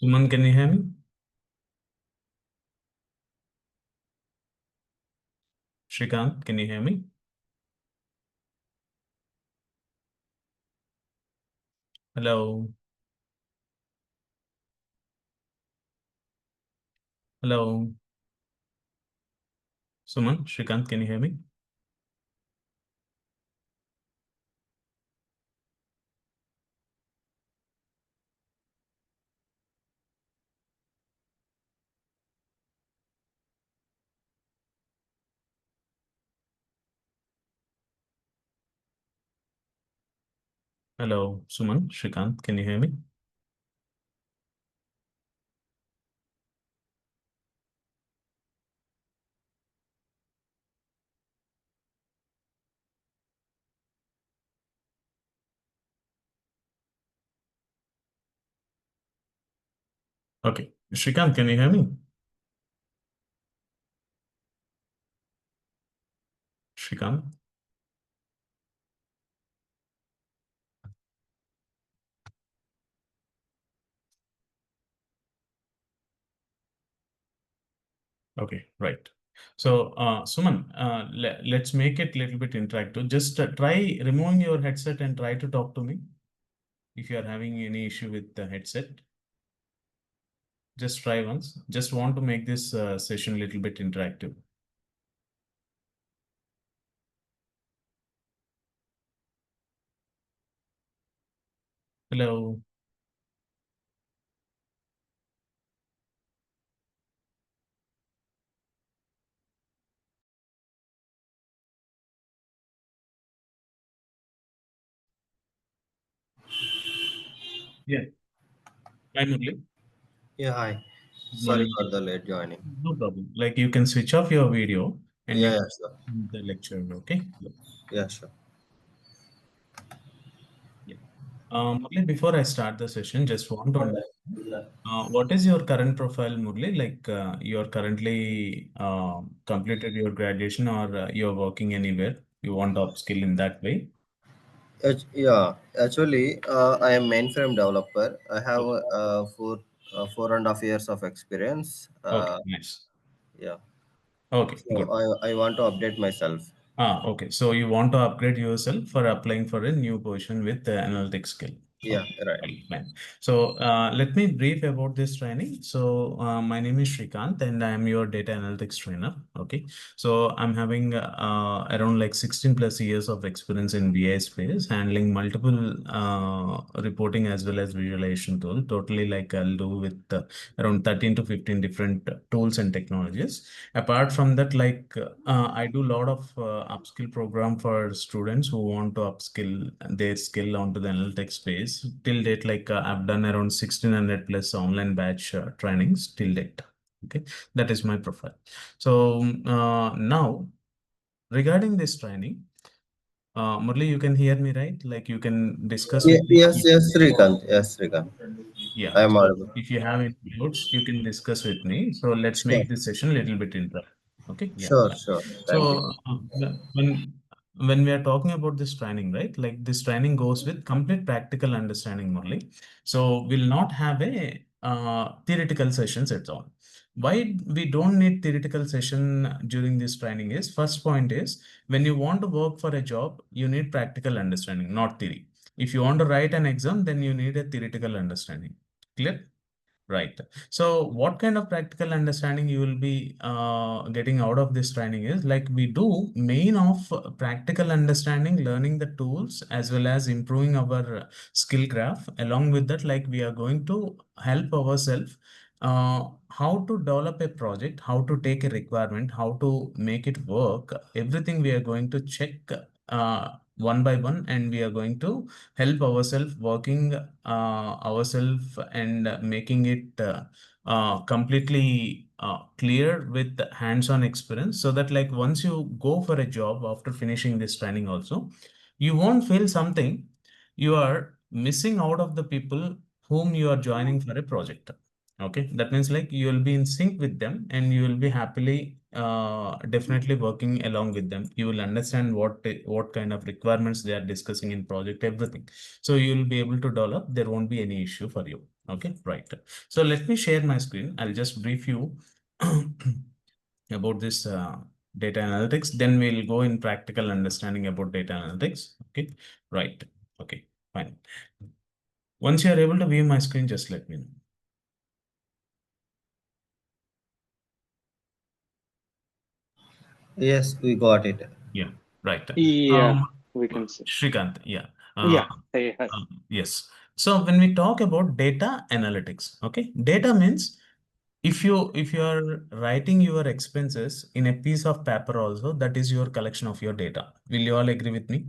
Suman, can you hear me? Shrikant, can you hear me? Hello. Hello. Suman, Shrikant, can you hear me? Hello. Suman, Shrikant, can you hear me? Okay. Shrikant, can you hear me? Shrikant. Okay, right. So, Suman, let's make it a little bit interactive. Just try removing your headset and try to talk to me if you are having any issue with the headset. Just try once. Just want to make this session a little bit interactive. Hello. Yeah. Hi, Murli. Yeah, hi. Good Sorry morning. for the late joining. No problem. Like you can switch off your video and you Yeah, yeah, can sure. the lecture. Okay. Yeah, sure. Yeah. Murli, before I start the session, just want to understand what is your current profile, Murli? Like you're currently completed your graduation or you're working anywhere. You want to upskill in that way. Yeah, actually, I am mainframe developer. I have Okay. 4.5 years of experience. Okay. Nice. Yeah, Okay. so Good. I want to update myself. Okay. So you want to upgrade yourself for applying for a new position with the analytics skill. Yeah, Okay. right. Fine. Fine. So let me brief about this training. So my name is Shrikant and I am your data analytics trainer. Okay. So I'm having around like 16 plus years of experience in BI space, handling multiple reporting as well as visualization tool. Totally like I'll do with around 13 to 15 different tools and technologies. Apart from that, like I do a lot of upskill program for students who want to upskill their skill onto the analytics space. Till date, like I've done around 1600 plus online batch trainings till date. Okay, that is my profile. So now regarding this training, Murli, you can hear me, right? Like you can discuss with me. Yes, Srikant. Yes, Srikant. Yeah. I am So audible. if you have any doubts, you can discuss with me. So let's Sure, make this session a little bit interactive. Okay. Yeah. sure, Fine. sure. Thank you. So when we are talking about this training, right? Like this training goes with complete practical understanding only. So we'll not have a theoretical sessions at all. Why we don't need theoretical session during this training is first point is when you want to work for a job, you need practical understanding, not theory. If you want to write an exam, then you need a theoretical understanding. Clear? Right. So what kind of practical understanding you will be getting out of this training is like we do main of practical understanding, learning the tools as well as improving our skill graph. Along with that, like we are going to help ourselves how to develop a project, how to take a requirement, how to make it work. Everything we are going to check one by one, and we are going to help ourselves working ourselves and making it completely clear with hands-on experience so that like once you go for a job after finishing this training also, you won't feel something you are missing out of the people whom you are joining for a project. Okay, that means like you will be in sync with them and you will be happily definitely working along with them. You will understand what kind of requirements they are discussing in project, everything. So you will be able to develop. There won't be any issue for you. Okay, right. So let me share my screen. I'll just brief you about this data analytics. Then we'll go in practical understanding about data analytics. Okay, right. Okay, fine. Once you are able to view my screen, just let me know. Yes, we got it. Yeah, right. Yeah, Um, we can see. Shrikant, yeah. Uh, Yeah, hey, hi. yes. So when we talk about data analytics, okay, data means if you are writing your expenses in a piece of paper also, that is your collection of your data. Will you all agree with me?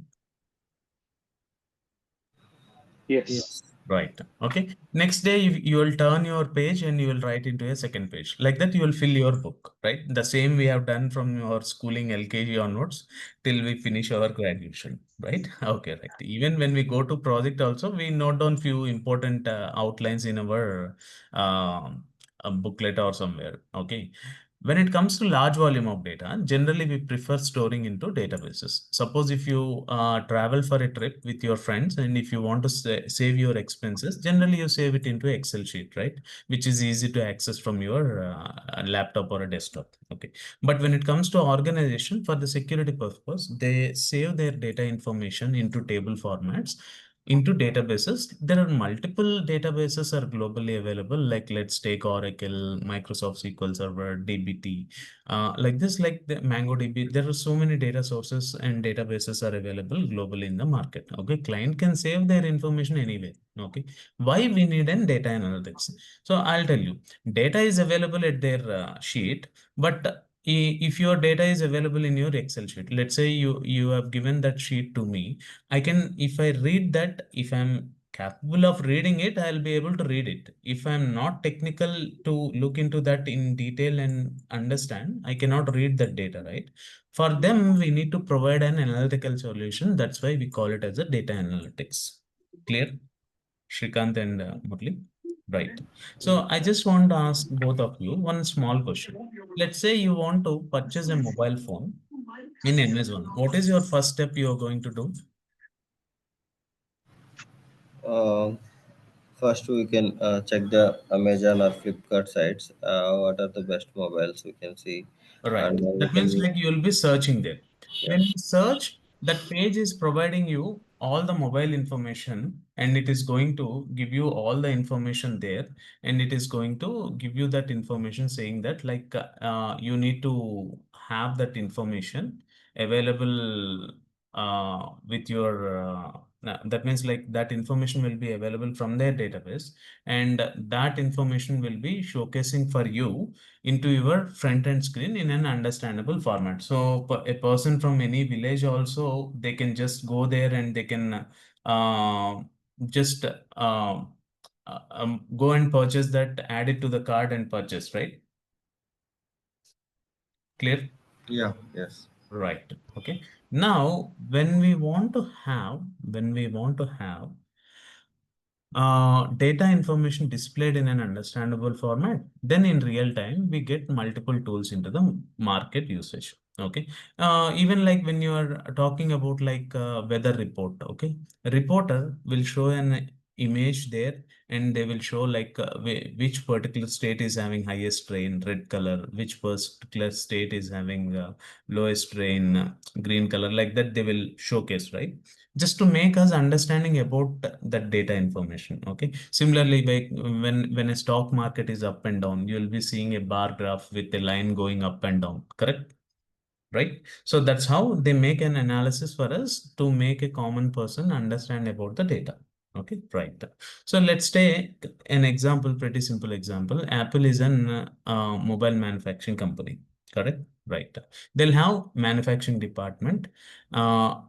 Yes. Yes. Right. Okay. Next day, you will turn your page and you will write into a second page. Like that, you will fill your book, right? The same we have done from your schooling LKG onwards till we finish our graduation, right? Okay, right. Even when we go to project also, we note down few important outlines in our booklet or somewhere. Okay. When it comes to large volume of data, generally we prefer storing into databases. Suppose if you travel for a trip with your friends and if you want to save your expenses, generally you save it into Excel sheet, right? Which is easy to access from your laptop or a desktop. Okay. But when it comes to organization, for the security purpose, they save their data information into table formats into databases. There are multiple databases are globally available. Like let's take Oracle, Microsoft SQL Server, DBT, like this, like the MongoDB. There are so many data sources and databases are available globally in the market. Okay, client can save their information anywhere. Okay, why we need an data analytics? So I'll tell you, data is available at their sheet, but if your data is available in your Excel sheet, let's say you have given that sheet to me, I can, if I read that, if I'm capable of reading it, I'll be able to read it. If I'm not technical to look into that in detail and understand, I cannot read that data, right? For them, we need to provide an analytical solution. That's why we call it as a data analytics. Clear, Shrikant and Murli? Right. So I just want to ask both of you one small question. Let's say you want to purchase a mobile phone in Amazon. What is your first step you are going to do? Uh, First, we can check the Amazon or Flipkart sites. What are the best mobiles we can see, Right. and then we That means can, like you'll be searching there. When you yes. search, that page is providing you all the mobile information and it is going to give you all the information there, and it is going to give you that information saying that like you need to have that information available with your that means like that information will be available from their database, and that information will be showcasing for you into your front end screen in an understandable format. So a person from any village also, they can just go there and they can uh, just go and purchase that, add it to the cart and purchase, right? Clear? Yeah. Yes. Right. Okay. Now, when we want to have data information displayed in an understandable format, then in real time, we get multiple tools into the market usage. Okay. Even like when you are talking about like weather report, okay, a reporter will show an image there and they will show like which particular state is having highest rain, red color, which particular state is having lowest rain, green color, like that they will showcase, right? Just to make us understanding about that data information. Okay, similarly, like when a stock market is up and down, you'll be seeing a bar graph with a line going up and down, correct? Right? So that's how they make an analysis for us to make a common person understand about the data. Okay, right. So let's take an example, pretty simple example. Apple is an mobile manufacturing company, correct? Right. They'll have manufacturing department. Uh,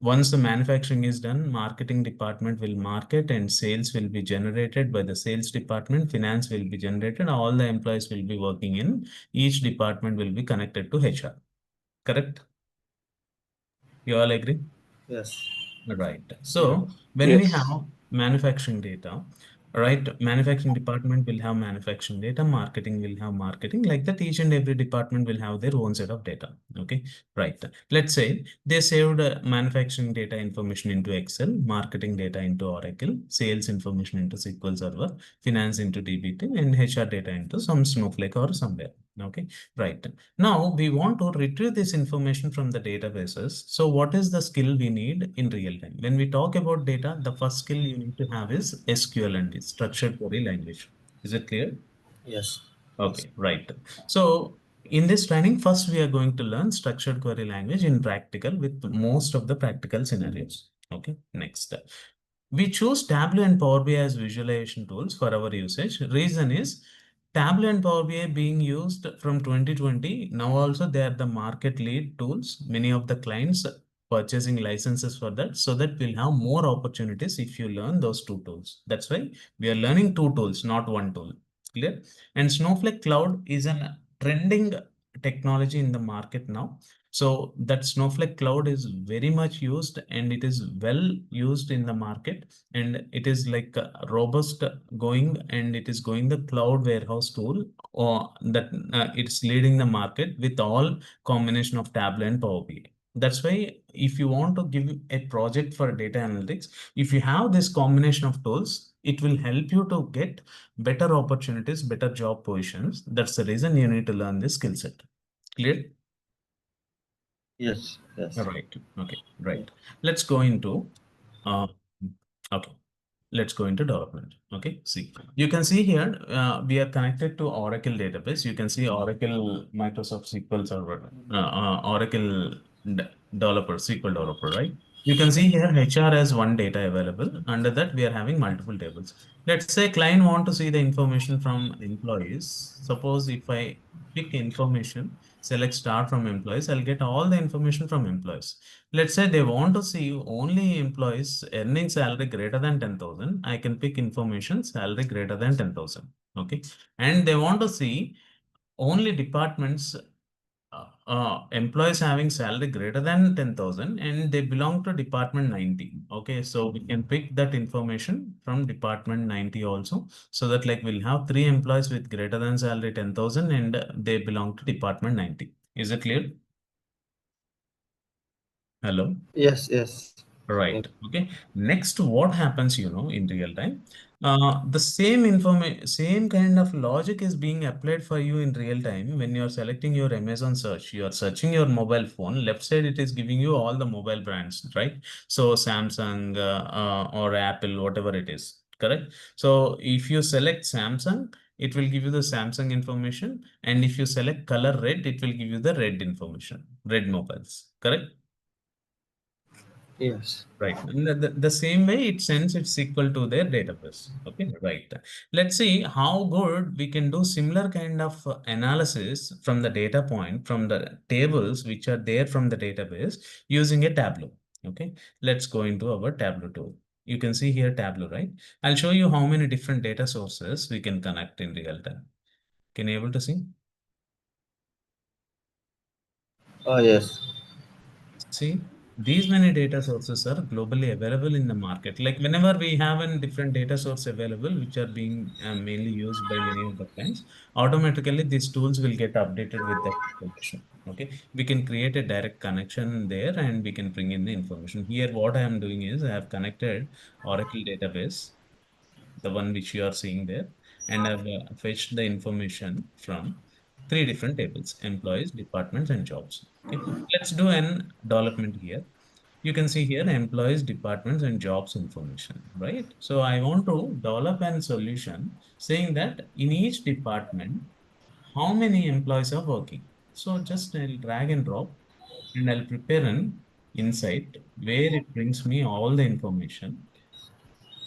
Once the manufacturing is done, marketing department will market and sales will be generated by the sales department. Finance will be generated. All the employees will be working in each department will be connected to HR. Correct? You all agree? Yes. Right. Yeah. So when we Yes. have manufacturing data, right? Manufacturing department will have manufacturing data, marketing will have marketing, like that each and every department will have their own set of data. Okay, right. Let's say they saved manufacturing data information into Excel, marketing data into Oracle, sales information into SQL Server, finance into DBT, and HR data into some Snowflake or somewhere. Okay, right. Now we want to retrieve this information from the databases. So what is the skill we need in real time? When we talk about data, the first skill you need to have is SQL and structured query language. Is it clear? Yes. Yes. Okay, right. So in this training, first we are going to learn structured query language in practical with most of the practical scenarios. Okay, next. We choose Tableau and Power BI as visualization tools for our usage. Reason is Tableau and Power BI being used from 2020. Now also they are the market lead tools. Many of the clients purchasing licenses for that, so that we'll have more opportunities if you learn those two tools. That's why we are learning two tools, not one tool. Clear? And Snowflake Cloud is an trending technology in the market now. So that Snowflake Cloud is very much used and it is well used in the market, and it is like robust going, and it is going the cloud warehouse tool, or that it's leading the market with all combination of Tableau and Power BI. That's why if you want to give a project for data analytics, if you have this combination of tools, it will help you to get better opportunities, better job positions. That's the reason you need to learn this skill set. Clear? Yes. Yes. Right. Okay. Right. Let's go into uh, okay. Let's go into development. Okay. See, you can see here we are connected to Oracle database. You can see Oracle Microsoft SQL Server, Oracle developer, SQL developer, right? You can see here HR has one data available. Under that, we are having multiple tables. Let's say client want to see the information from employees. Suppose if I pick information, select start from employees, I'll get all the information from employees. Let's say they want to see only employees earning salary greater than 10,000. I can pick information salary greater than 10,000. Okay. And they want to see only departments, employees having salary greater than 10,000 and they belong to department 90. Okay. So we can pick that information from department 90 also. So that like we'll have three employees with greater than salary 10,000 and they belong to department 90. Is it clear? Hello? Yes. Yes. Right. Okay. Next, what happens, in real time? The same kind of logic is being applied for you in real time when you're selecting your Amazon search. You're searching your mobile phone. Left side, it is giving you all the mobile brands, right? So Samsung or Apple, whatever it is, correct? So if you select Samsung, it will give you the Samsung information. And if you select color red, it will give you the red information, red mobiles, correct? Yes. Right. And the same way it sends its SQL to their database. Okay, right. Let's see how good we can do similar kind of analysis from the data point, from the tables which are there from the database using a Tableau. Okay, let's go into our Tableau tool. You can see here Tableau, right? I'll show you how many different data sources we can connect in real time. Can you able to see? Oh, yes. See, these many data sources are globally available in the market. Like whenever we have a different data source available, which are being mainly used by many of the clients, automatically these tools will get updated with that information. Okay, we can create a direct connection there and we can bring in the information. Here, what I am doing is I have connected Oracle database, the one which you are seeing there, and I've fetched the information from three different tables: employees, departments, and jobs. Okay, let's do an development here. You can see here employees, departments, and jobs information, right? So I want to develop a solution saying that in each department, how many employees are working. So just I'll drag and drop and I'll prepare an insight where it brings me all the information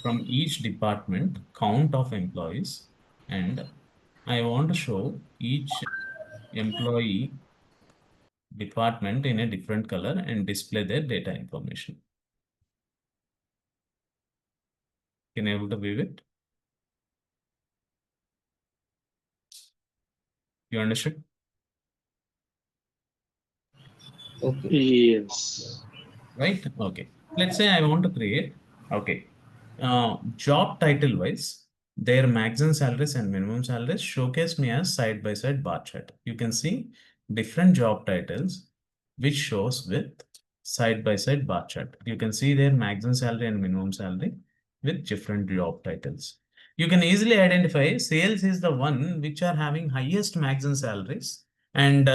from each department, count of employees, and I want to show each employee department in a different color and display their data information. Can you able to view it? You understood? Okay. Yes. Right? Okay. Let's say I want to create, okay, job title wise. Their maximum salaries and minimum salaries showcased me as side by side bar chart. You can see different job titles which shows with side by side bar chart. You can see their maximum salary and minimum salary with different job titles. You can easily identify sales is the one which are having highest maximum salaries, and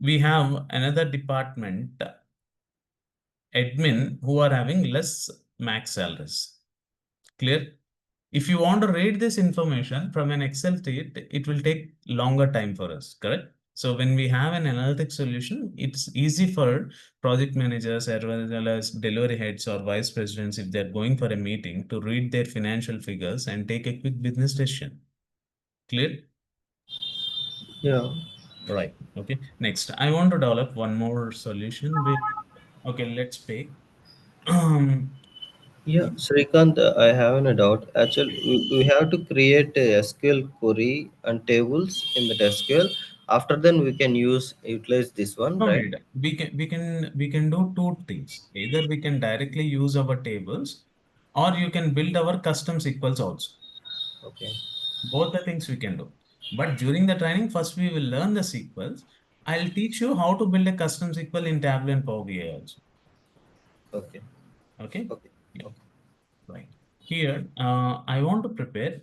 we have another department admin who are having less max salaries. Clear? If you want to read this information from an Excel sheet, it will take longer time for us, correct? So when we have an analytic solution, it's easy for project managers as well as delivery heads or vice presidents, if they're going for a meeting, to read their financial figures and take a quick business decision. Clear? Yeah. Right. Okay. Next, I want to develop one more solution with, okay, let's pick. Um, Yeah, Srikant, I have a doubt. Actually, we have to create a SQL query and tables in the SQL. After then, we can utilize this one, No right? need. We can do two things. Either we can directly use our tables, or you can build our custom SQLs also. Okay. Both the things we can do. But during the training, first we will learn the SQLs. I'll teach you how to build a custom SQL in Tableau and Power BI also. Okay. Okay? Okay. Yeah, Okay. right. Here, I want to prepare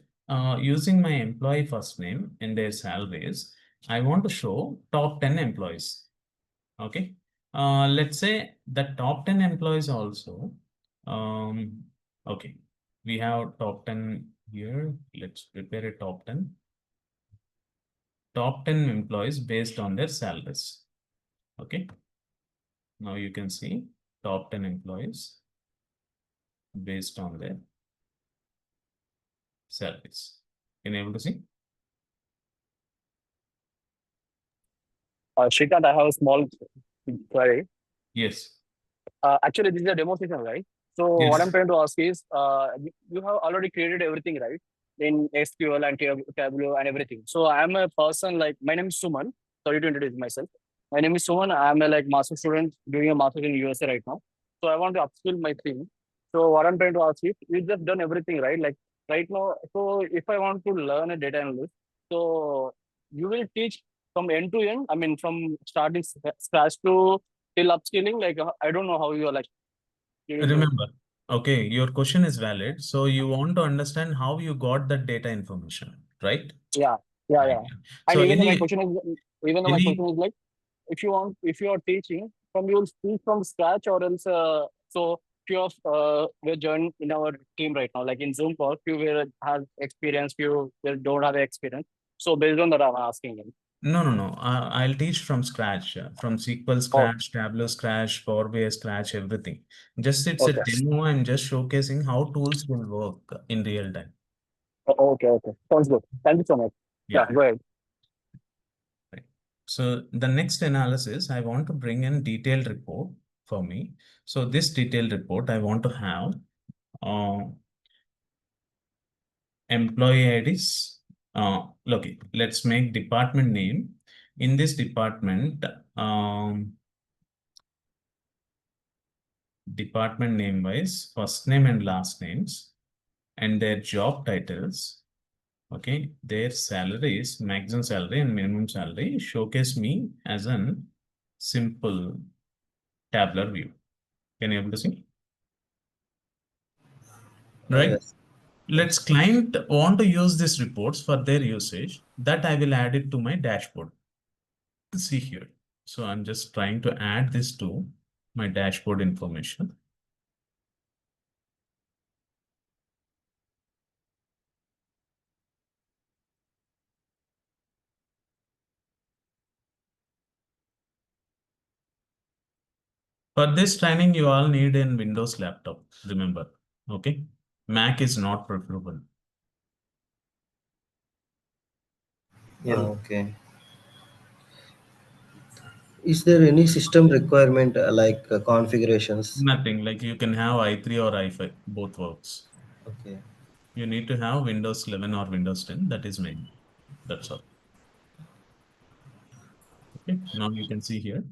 using my employee first name and their salaries. I want to show top 10 employees. Okay. Let's say the top 10 employees also. Um, okay. We have top 10 here. Let's prepare a top 10. Top 10 employees based on their salaries. Okay. Now you can see top 10 employees based on their salaries. Can you able to see? Shrikant, I have a small query. Yes. Actually, this is a demonstration, right? So what I'm Yes. trying to ask is, you have already created everything, right? In SQL and Tableau and everything. So I'm a person like, my name is Suman. Sorry to introduce myself. My name is Suman. I'm a like master student doing a master in USA right now. So I want to upskill my thing. So what I'm trying to ask is, you just done everything, right? Like right now, so if I want to learn a data analyst, so you will teach from end to end. I mean, from starting scratch to till upskilling. Like I don't know how you are like you will do it. Remember, okay, your question is valid. So you want to understand how you got that data information, right? Yeah, yeah, Right. yeah. And So even though my question is, even though my question any is like, if you are teaching from, you will speak from scratch, or else so few of were joined in our team right now, like in Zoom call, few will have experience, few will don't have experience. So based on that, I'm asking him. No, no, no. I'll teach from scratch, from SQL Oh, scratch, Tableau scratch, Power BI scratch, everything. Just it's a okay. demo. I'm just showcasing how tools will work in real time. Okay, okay. Sounds good. Thank you so much. Yeah. Yeah, go ahead. Right. So the next analysis, I want to bring in detailed report for me. So this detailed report, I want to have uh, employee IDs. Okay, let's make department name. In this department, department name wise, first name and last names, and their job titles. Okay, their salaries, maximum salary and minimum salary showcase me as an simple tabular view. Can you able to see? Right? Yes. Let's client want to use these reports for their usage, that I will add it to my dashboard. See here. So I'm just trying to add this to my dashboard information. For this training, you all need a Windows laptop, remember. Okay. Mac is not preferable. Yeah. Okay. Is there any system requirement like configurations? Nothing like you can have i3 or i5, both works. Okay. You need to have Windows 11 or Windows 10. That is main. That's all. Okay. Now you can see here.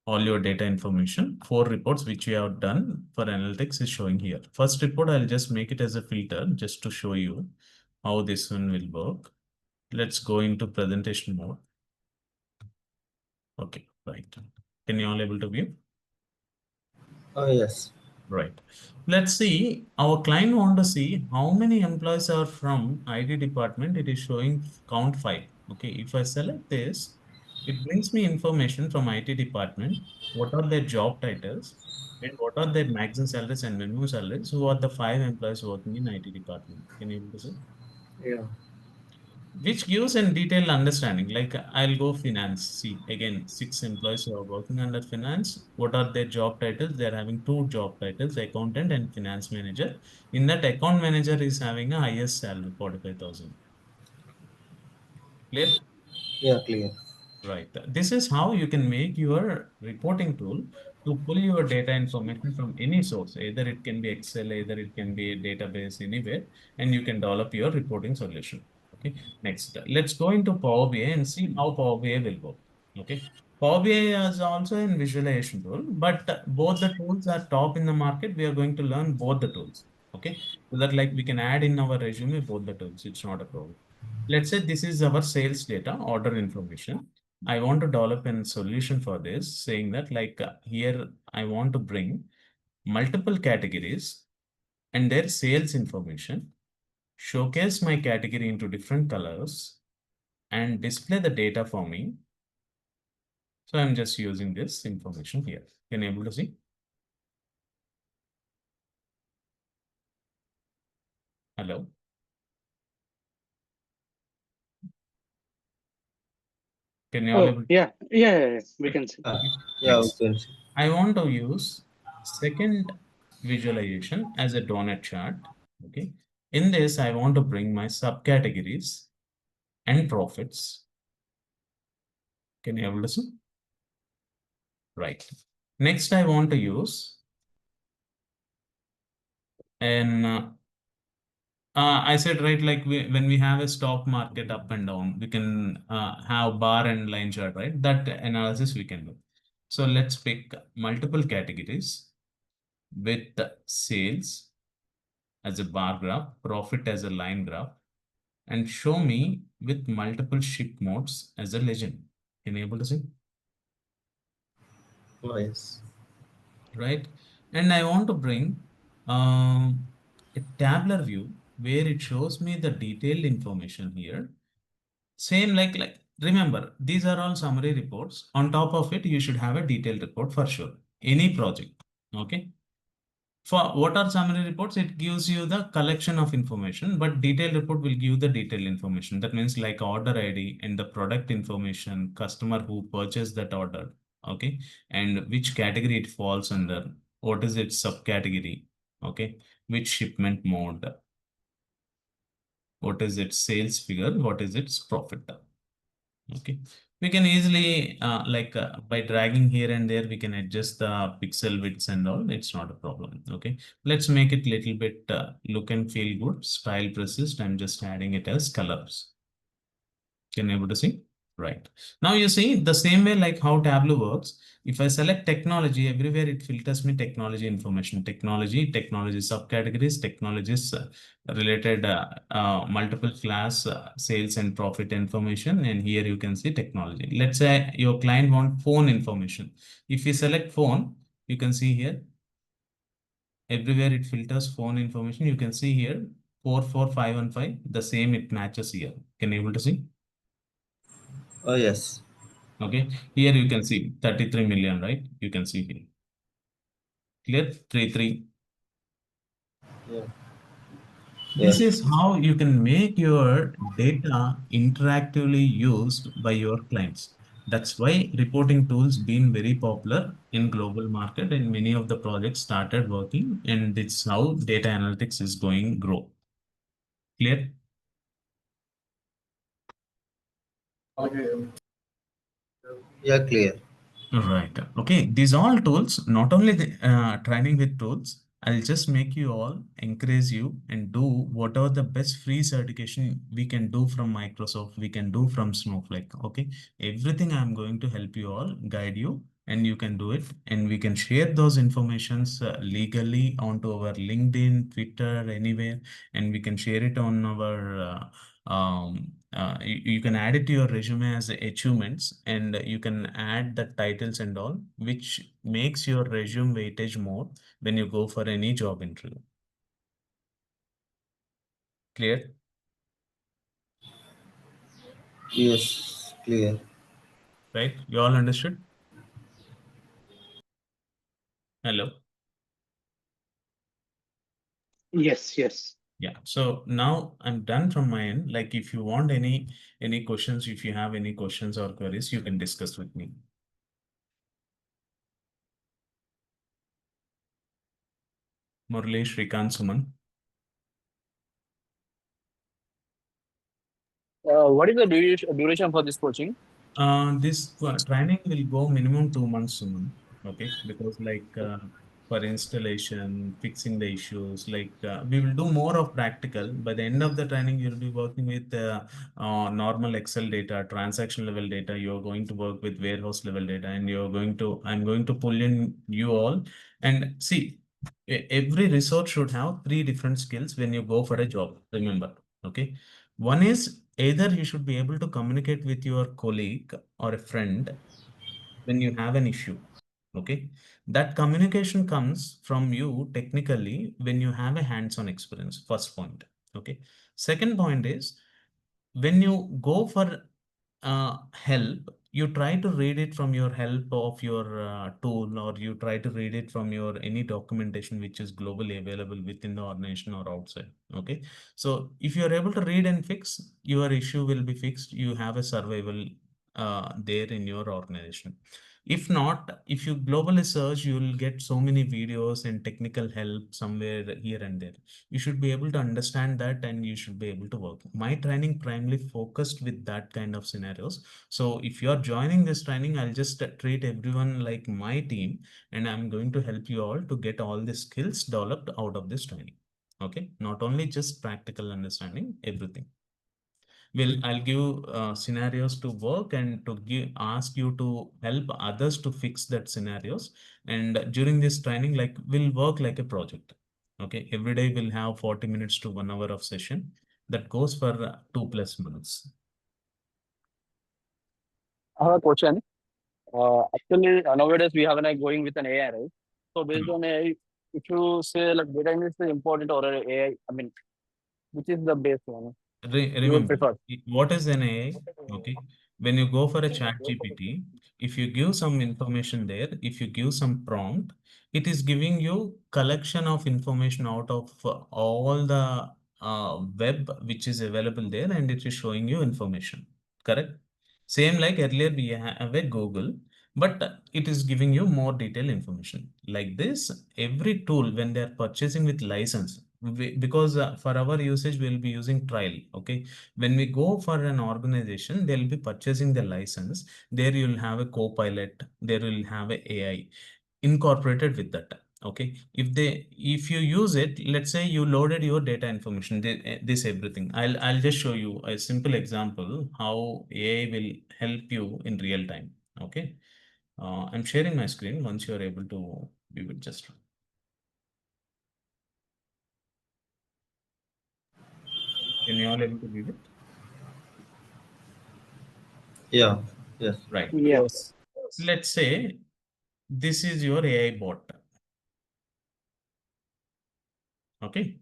all your data information. 4 reports which we have done for analytics is showing here. First report, I'll just make it as a filter just to show you how this one will work. Let's go into presentation mode. Okay, right. Can you all able to view? Oh, yes. Right. Let's see. Our client want to see how many employees are from IT department. It is showing count 5. Okay. If I select this, it brings me information from IT department. What are their job titles and what are their maximum salaries and minimum salaries? Who are the 5 employees working in IT department? Can you able to see? Yeah. Which gives a detailed understanding. Like I'll go finance. See again, 6 employees who are working under finance. What are their job titles? They're having 2 job titles, accountant and finance manager. In that, account manager is having a highest salary, 45,000. Clear? Yeah, clear. Right. This is how you can make your reporting tool to pull your data information from any source. Either it can be Excel, either it can be a database, anywhere, and you can develop your reporting solution. Okay. Next, let's go into Power BI and see how Power BI will work. Okay. Power BI is also a visualization tool, but both the tools are top in the market. We are going to learn both the tools. Okay. So that like we can add in our resume both the tools. It's not a problem. Let's say this is our sales data, order information. I want to develop a solution for this, saying that like here I want to bring multiple categories and their sales information, showcase my category into different colors and display the data for me. So I'm just using this information here. Can you able to see? Hello. Can you all Oh, able to yeah. Yeah, yeah, yeah. We see? can see. Ah, Okay. yeah, we Next, can see. I want to use second visualization as a donut chart. Okay. In this, I want to bring my subcategories and profits. Can you able to see? Right. Next, I want to use and I said right like when we have a stock market up and down, we can have bar and line chart, right? That analysis we can do. So let's pick multiple categories with sales as a bar graph, profit as a line graph, and show me with multiple ship modes as a legend. Can you able to see? Oh, yes. Right? And I want to bring a tabular view where it shows me the detailed information here. Same like remember, these are all summary reports. On top of it, you should have a detailed report for sure. Any project. Okay. For what are summary reports? It gives you the collection of information, but detailed report will give the detailed information. That means like order ID and the product information, customer who purchased that order, okay, and which category it falls under, what is its subcategory, okay, which shipment mode, what is its sales figure, what is its profit. Okay, we can easily by dragging here and there, we can adjust the pixel widths and all. It's not a problem. Okay, let's make it little bit look and feel good. Style persist. I'm just adding it as colors. Can you able to see? Right. Now you see the same way like how Tableau works. If I select technology, everywhere it filters me technology information, technology subcategories, technologies related multiple class sales and profit information. And here you can see technology. Let's say your client want phone information. If you select phone, you can see here everywhere it filters phone information. You can see here 44515. The same it matches here. Can you able to see? Oh, yes. Okay, here you can see 33 million, right? You can see here. Clear? 33. Yeah. This Yes. is how you can make your data interactively used by your clients. That's why reporting tools been very popular in global market and many of the projects started working, and it's how data analytics is going grow. Clear? Yeah, clear. Right. Okay. These all tools, not only the training with tools, I'll just make you all encourage you and do whatever the best free certification we can do from Microsoft, we can do from Snowflake. Okay. Everything I'm going to help you all, guide you and you can do it, and we can share those informations legally onto our LinkedIn, Twitter, anywhere, and we can share it on our you can add it to your resume as achievements, and you can add the titles and all, which makes your resume weightage more when you go for any job interview. Clear? Yes, clear. Right? You all understood? Hello? Yes, yes. Yeah. So now I'm done from my end. Like if you want any questions, if you have any questions or queries, you can discuss with me. Murli, Shrikant, Suman. What is the duration for this coaching? This training will go minimum 2 months, Suman. Okay, because like for installation, fixing the issues, like we will do more of practical. By the end of the training, you'll be working with normal Excel data, transaction level data. You're going to work with warehouse level data, and I'm going to pull in you all and see. Every resource should have three different skills when you go for a job. Remember, okay. One is either you should be able to communicate with your colleague or a friend when you have an issue. Okay. That communication comes from you technically when you have a hands-on experience. First point. Okay. Second point is when you go for help, you try to read it from your help of your tool, or you try to read it from your any documentation which is globally available within the organization or outside. Okay. So if you are able to read and fix, your issue will be fixed. You have a survival there in your organization. If not, if you globally search, you will get so many videos and technical help somewhere here and there. You should be able to understand that, and you should be able to work. My training primarily focused with that kind of scenarios. So if you are joining this training, I'll just treat everyone like my team, and I'm going to help you all to get all the skills developed out of this training. Okay, not only just practical understanding, everything. I'll give scenarios to work, and to give ask you to help others to fix that scenarios. And during this training, like we'll work like a project. Okay, every day we'll have 40 minutes to 1 hour of session that goes for 2+ months. I have a question. Actually, nowadays we have like going with an AI, right? So based Hmm. on AI, if you say like data analyst is important or AI, I mean, which is the best one you will Remember, prefer? what is an AI? Okay. When you go for a chat GPT, if you give some information there, if you give some prompt, it is giving you collection of information out of all the web which is available there, and it is showing you information. Correct? Same like earlier we have a Google, but it is giving you more detailed information. Like this, every tool when they are purchasing with license, because for our usage we'll be using trial. Okay, when we go for an organization, they'll be purchasing the license. There you'll have a co-pilot, there will have a AI incorporated with that. Okay, if you use it, let's say you loaded your data information, this everything, I'll just show you a simple example how AI will help you in real time. Okay, I'm sharing my screen. Once you're able to view it, just can you all able to view it? Yeah, yes. Right. Yes. Let's say this is your AI bot. Okay.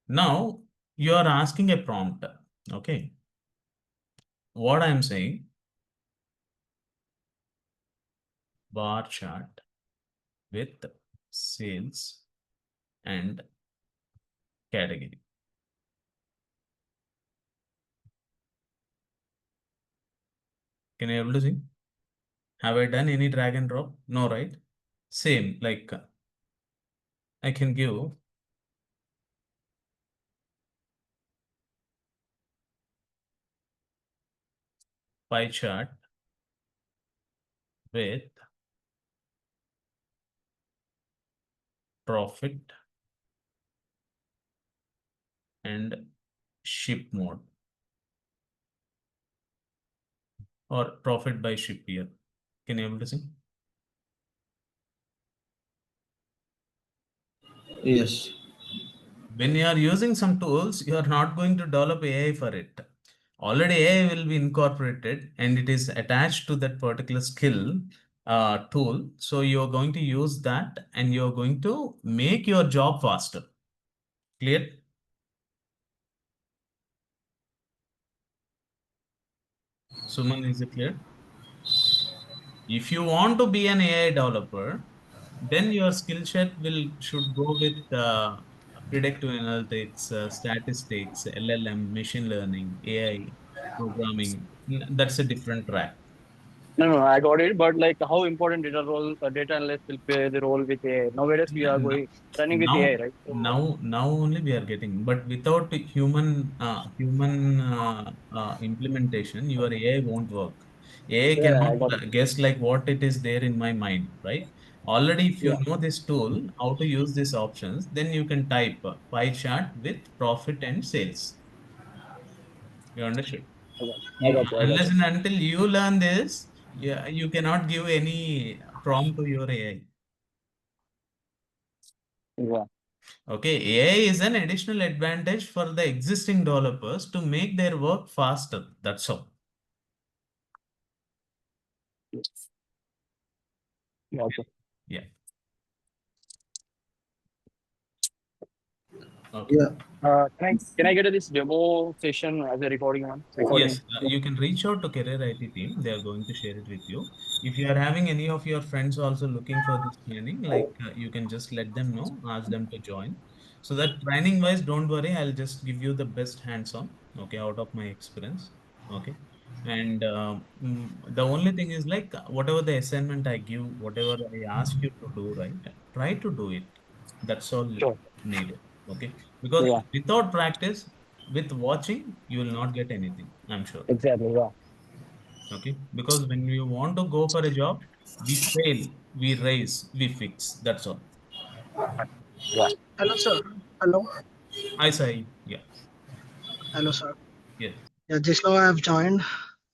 Now you are asking a prompt. Okay. What I'm saying, bar chart with sales and category. Can you able to see? Have I done any drag and drop? No, right? Same, like I can give pie chart with profit and ship mode, or profit by ship year. Can you able to see? Yes. When you are using some tools, you are not going to develop AI for it. Already AI will be incorporated and it is attached to that particular skill tool. So you're going to use that and you're going to make your job faster. Clear? Suman, is it clear? If you want to be an AI developer, then your skill set will should go with predictive analytics, statistics, LLM, machine learning, AI, programming. That's a different track. No, I got it. But like, how important data analyst will play the role with AI? Nowadays, we Yeah, are going running with AI, now, right? So, now only we are getting, but without human implementation, your AI won't work. AI yeah, I cannot got it. guess like what it is there in my mind, right? Already, if you Yeah, know this tool, how to use these options, then you can type pie chart with profit and sales. You understood? I got you. I got Unless you. and until you learn this, yeah, you cannot give any prompt to your AI. Yeah. Okay, AI is an additional advantage for the existing developers to make their work faster. That's all. Yes. Got you. Yeah. Okay. Yeah. Can I get this demo session as a recording one? Yes, Recording. you can reach out to CareerIT team. They are going to share it with you. If you are having any of your friends also looking for this training, like you can just let them know, ask them to join. So that training wise, don't worry, I'll just give you the best hands-on, okay, out of my experience. Okay. And the only thing is like whatever the assignment I give, whatever I ask you to do, right? Try to do it. That's all Sure. needed. Okay. Because Yeah. without practice, with watching, you will not get anything, I'm sure. Exactly. Yeah. Okay. Because when you want to go for a job, we fail, we raise, we fix. That's all. Yeah. Hello, sir. Hello. I say, yeah. Hello, sir. Yes. Yeah, just now I have joined.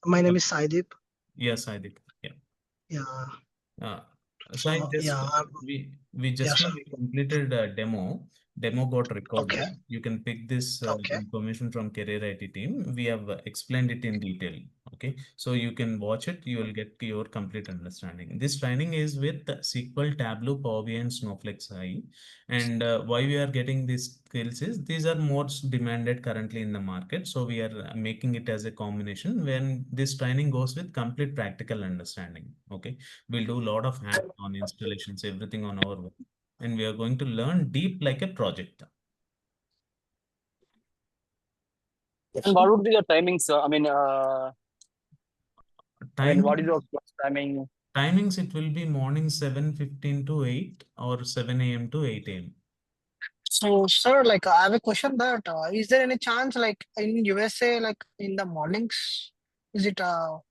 My name Okay. is Saidip. Yes, I did. Yeah. Yeah. Uh, so I So just yeah, we yeah, just now sir. we completed a demo. Demo got Okay. recorded. You can pick this Okay. information from Career IT team. We have explained it in detail. Okay, so you can watch it. You will get your complete understanding. This training is with SQL, Tableau, Power BI, and Snowflake SI. And why we are getting these skills is these are most demanded currently in the market. So we are making it as a combination when this training goes with complete practical understanding. Okay, we'll do a lot of hands-on installations, everything on our work, and we are going to learn deep like a project. Yes, And sir. what would be the timings? What is Time your class timing? timings it will be morning 7:15 to 8 or 7 a.m. to 8 a.m. So, sir, like I have a question that is there any chance like in USA, like in the mornings, is it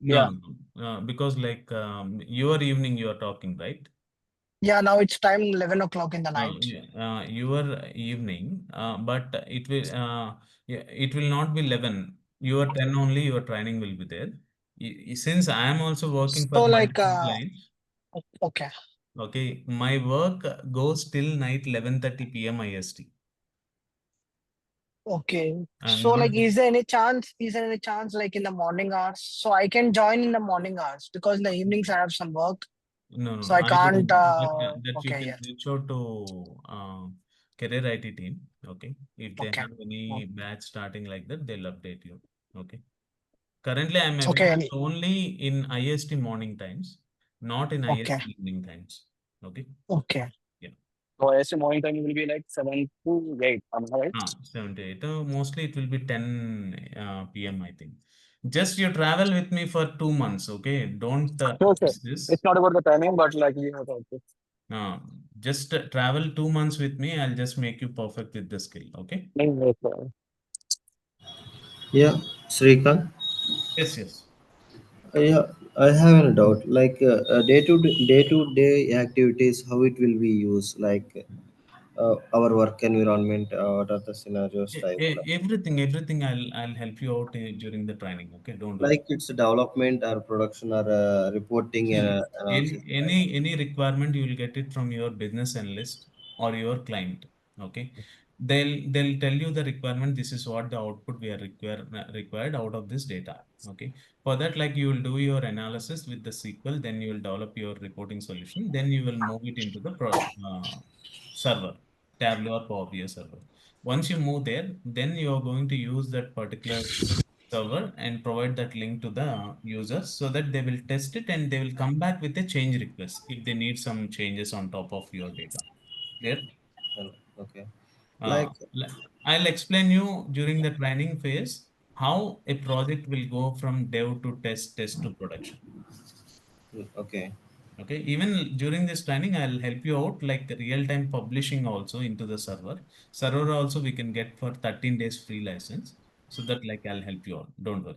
No, Yeah. no, no. Because like your evening you are talking, right? yeah, now it's time 11 o'clock in the night. Your evening, but yeah, it will not be 11. Your 10 only, your training will be there. Since I am also working for So like multiple clients, okay. okay, my work goes till night 11:30 p.m. IST. Okay. I'm So not, like is there any chance like in the morning hours? So I can join in the morning hours because in the evenings I have some work. no, no, So no. I I can't don't, that you okay, can yeah. reach out to Career IT team. Okay. If they Okay. have any o- batch starting like that, they'll update you. Okay. Currently, I'm Okay, available only in IST morning times, not in okay. IST evening times. Okay. Okay. Yeah. So SC morning time will be like 7 to 8. Am I right? 78. Mostly it will be 10 p.m. I think. Just you travel with me for 2 months. Okay. Don't Sure, sure. miss this. It's not about the timing, but like we have to. Uh, just travel 2 months with me. I'll just make you perfect with the skill. Okay. Yeah. Srikant. Yes, yes. Yeah, I have a doubt. Like day to day activities, how it will be used? Like our work environment. What are the scenarios Everything. I'll help you out during the training. Okay. Don't worry. like it's development or production or reporting and See, analysis, right? any requirement you will get it from your business analyst or your client. Okay, they'll tell you the requirement. This is what the output we are required out of this data. Okay, for that, like, you will do your analysis with the SQL, then you will develop your reporting solution, then you will move it into the server, Tableau or Power BI server. Once you move there, then you are going to use that particular server and provide that link to the users so that they will test it and they will come back with a change request if they need some changes on top of your data. Clear? Okay. Uh, Like, I'll explain you during the training phase how a project will go from dev to test to production. okay. Okay, even during this training, I'll help you out like real-time publishing also into the server. Server also we can get for 13 days free license. So that, like, I'll help you out. Don't worry.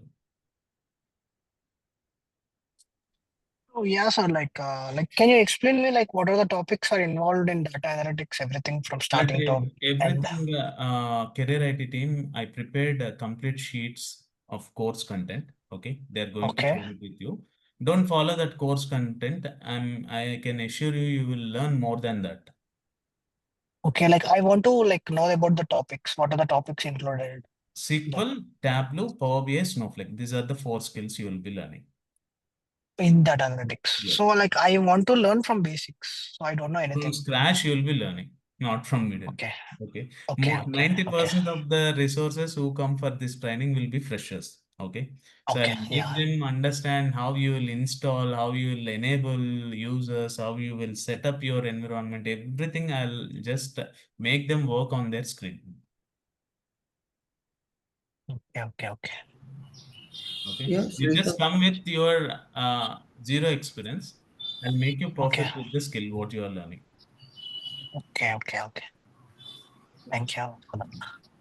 Oh yeah, sir. Like, can you explain me like what are the topics are involved in data analytics, everything from Like, starting to end? everything, Career IT team, I prepared complete sheets of course content. Okay, they're going to Okay. share it with you. Don't follow that course content. I can assure you, you will learn more than that. Okay, like I want to like know about the topics. What are the topics included? That SQL, Tableau, Power BI, Snowflake. These are the four skills you will be learning. in data analytics. So Yes. like I want to learn from basics. So I don't know From anything. scratch, you will be learning, not from middle. Okay. Okay. Okay. More Okay. Okay. 90% of the resources who come for this training will be freshers. Okay. So Okay. I'll make Yeah. them understand how you will install, how you will enable users, how you will set up your environment, everything. I'll just make them work on their screen. Okay. Okay. Okay. Okay. Yeah, You just Srikant. come with your zero experience. I'll make you Okay. perfect with the skill what you are learning. Okay. Okay. Okay. Thank you for that.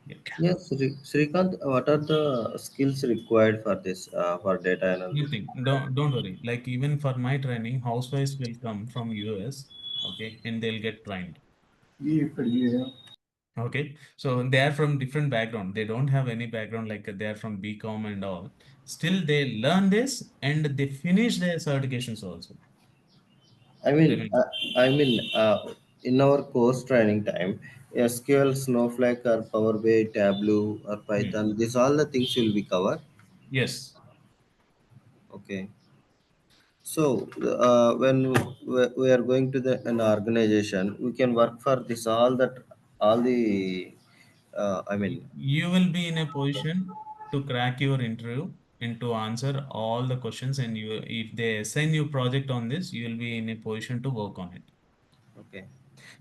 Yeah. Okay. Yes, Srikant, what are the skills required for this, for data analysis? Nothing. Don't worry. Like, even for my training, housewives will come from US, okay, and they'll get trained. Okay. So they are from different background. They don't have any background, like they are from BCom and all. Still they learn this and they finish their certifications also. I They mean, will. in our course training time, SQL, Snowflake, or Power BI, Tableau, or Hmm. Python, these all the things will be covered. Yes. Okay. So, when we are going to an organization, we can work for this all the, I mean, You will be in a position to crack your interview and to answer all the questions, and you, if they assign you project on this, you will be in a position to work on it. okay.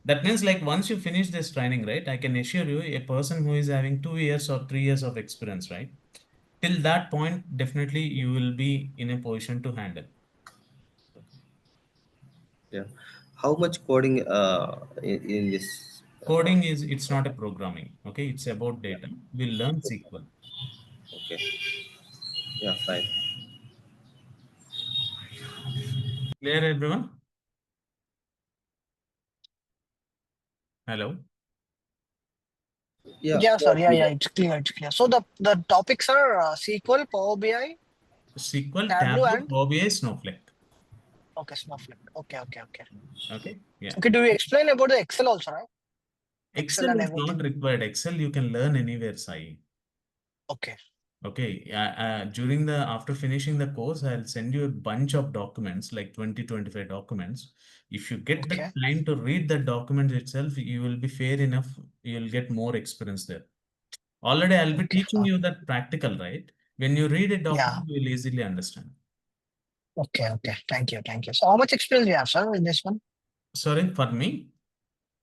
That means, like, once you finish this training, right, I can assure you a person who is having 2 years or 3 years of experience, right, till that point, definitely you will be in a position to handle. Yeah. How much coding in this? Coding is, it's not a programming. Okay. It's about data. We'll learn SQL. Okay. Yeah, fine. Clear, everyone? Hello. Yeah. Yeah, sir. Yeah. Yeah. It's clear. It's clear. So the topics are SQL, Power BI, SQL, Tableau, Tableau, and Power BI, Snowflake. okay, Snowflake. Okay. Okay. Okay. Okay. Yeah. Okay. Do you explain about the Excel also, right? Excel Excel and is not everything. required. Excel you can learn anywhere, Sai. Okay. Okay, during the, after finishing the course, I'll send you a bunch of documents, like 20-25 documents. If you get the Okay. time to read the document itself, you will be fair enough. You'll get more experience there. Already, I'll be Okay. teaching you that practical, right? When you read a Yeah. document, you will easily understand. Okay. Okay. Thank you. Thank you. So how much experience you have, sir, in this one? Sorry, for me.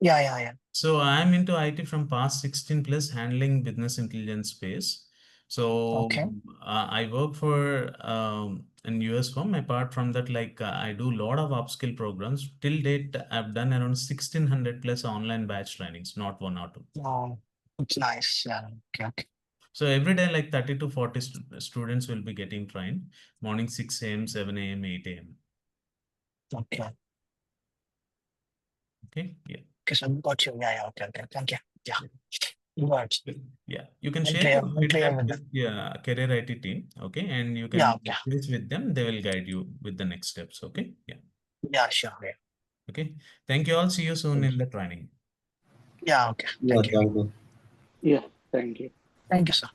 Yeah. Yeah. Yeah. So I'm into IT from past 16 plus, handling business intelligence space. So Okay. I work for an US firm. Apart from that, like, I do a lot of upskill programs. Till date, I've done around 1600 plus online batch trainings, not one or two. Oh, it's nice. Yeah. Okay. Okay. So every day, like 30 to 40 students will be getting trained. Morning 6 a.m., 7 a.m., 8 a.m. Okay. Okay. Yeah. Okay. So got you. Yeah. Yeah. Okay. Okay. Thank you. Yeah. Got you. Yeah, you can I'm share clear. your I'm clear feedback with that. with CareerIT team, okay, and you Yeah. can Okay. discuss with them. They will guide you with the next steps, okay? Yeah, Yeah. Sure. Yeah. okay. Thank you all. See you soon Thank in you. the training. Yeah, okay. Yeah, Thank you. thank you. Yeah, thank you. Thank you, sir.